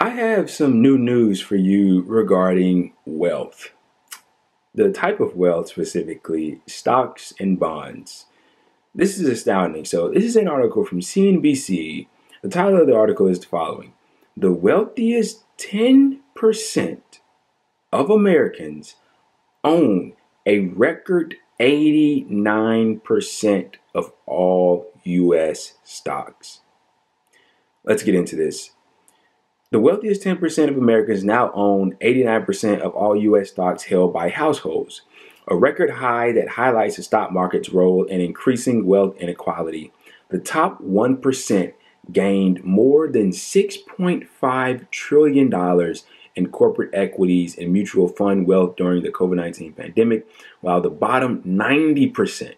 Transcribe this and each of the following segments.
I have some new news for you regarding wealth. The type of wealth, specifically stocks and bonds. This is astounding. So, this is an article from CNBC. The title of the article is the following: The wealthiest 10% of Americans own a record 89% of all U.S. stocks. Let's get into this. The wealthiest 10% of Americans now own 89% of all U.S. stocks held by households, a record high that highlights the stock market's role in increasing wealth inequality. The top 1% gained more than $6.5 trillion in corporate equities and mutual fund wealth during the COVID-19 pandemic, while the bottom 90%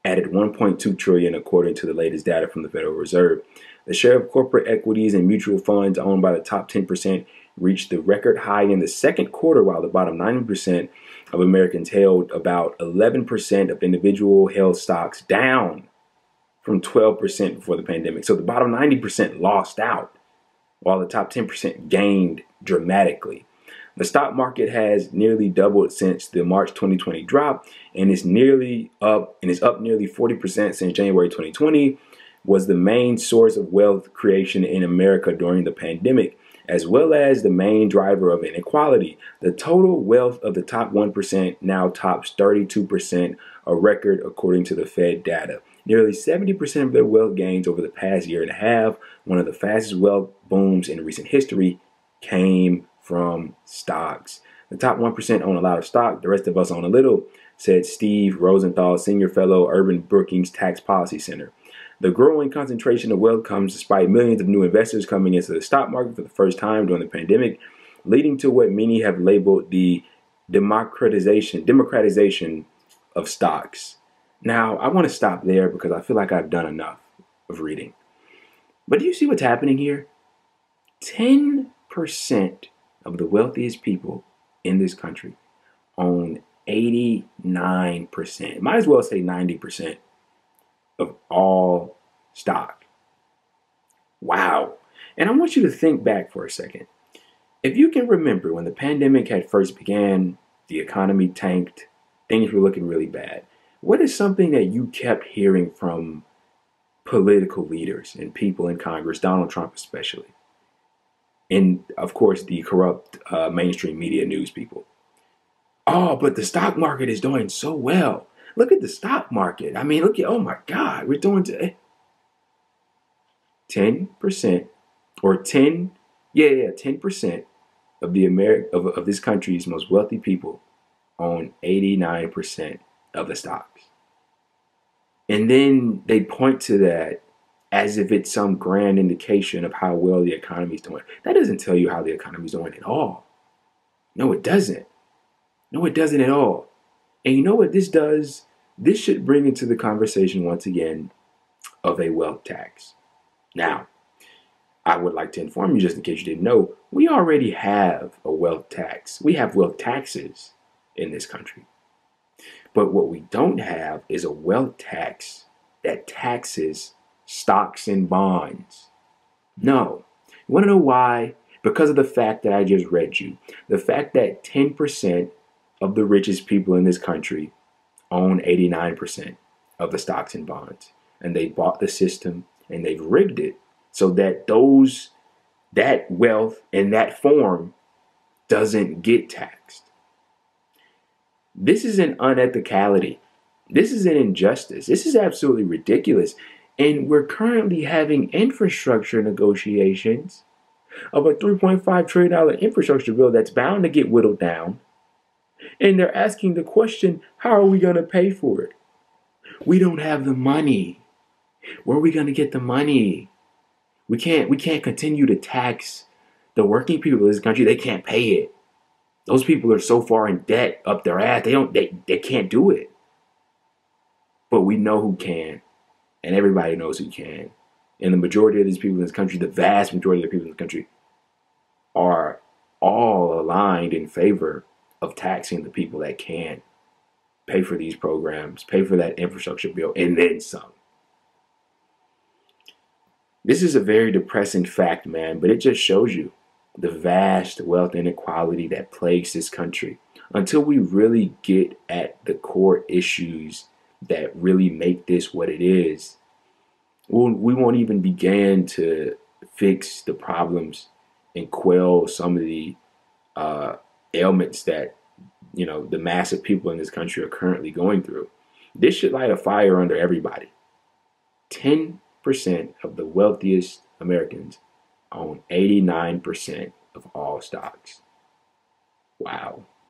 added $1.2 trillion according to the latest data from the Federal Reserve. The share of corporate equities and mutual funds owned by the top 10% reached the record high in the second quarter, while the bottom 90% of Americans held about 11% of individual held stocks, down from 12% before the pandemic. So the bottom 90% lost out, while the top 10% gained dramatically. The stock market has nearly doubled since the March 2020 drop and is up nearly 40% since January 2020, was the main source of wealth creation in America during the pandemic, as well as the main driver of inequality. The total wealth of the top 1% now tops 32%, a record according to the Fed data. Nearly 70% of their wealth gains over the past year and a half, one of the fastest wealth booms in recent history, came from stocks. The top 1% own a lot of stock, the rest of us own a little, said Steve Rosenthal, senior fellow, Urban Brookings Tax Policy Center. The growing concentration of wealth comes despite millions of new investors coming into the stock market for the first time during the pandemic, leading to what many have labeled the democratization of stocks. Now, I want to stop there because I feel like I've done enough of reading. But do you see what's happening here? 10% of the wealthiest people in this country own 89%. Might as well say 90% of all stock. Wow. And I want you to think back for a second. If you can remember when the pandemic had first began, the economy tanked, things were looking really bad. What is something that you kept hearing from political leaders and people in Congress, Donald Trump especially, and of course the corrupt mainstream media news people? Oh, but the stock market is doing so well. Look at the stock market. I mean, oh my God, we're doing 10% or 10% of of this country's most wealthy people own 89% of the stocks. And then they point to that as if it's some grand indication of how well the economy is doing. That doesn't tell you how the economy is doing at all. No, it doesn't. No, it doesn't at all. And you know what this does? This should bring into the conversation once again of a wealth tax. Now, I would like to inform you, just in case you didn't know, we already have a wealth tax. We have wealth taxes in this country. But what we don't have is a wealth tax that taxes stocks and bonds. No. You want to know why? Because of the fact that I just read you. The fact that 10% of the richest people in this country own 89% of the stocks and bonds. And they bought the system and they've rigged it so that that wealth in that form doesn't get taxed. This is an unethicality. This is an injustice. This is absolutely ridiculous. And we're currently having infrastructure negotiations of a $3.5 trillion infrastructure bill that's bound to get whittled down. And they're asking the question, how are we going to pay for it? We don't have the money. Where are we going to get the money? We can't continue to tax the working people of this country. They can't pay it. Those people are so far in debt up their ass. They can't do it. But we know who can. And everybody knows who can. And the majority of these people in this country, the vast majority of the people in this country, are all aligned in favor of taxing the people that can pay for these programs, pay for that infrastructure bill, and then some. This is a very depressing fact, man, but it just shows you the vast wealth inequality that plagues this country, until we really get at the core issues that really make this what it is, we won't even begin to fix the problems and quell some of the uh, ailments that the massive people in this country are currently going through. This should light a fire under everybody. 10% of the wealthiest Americans own 89% of all stocks. Wow.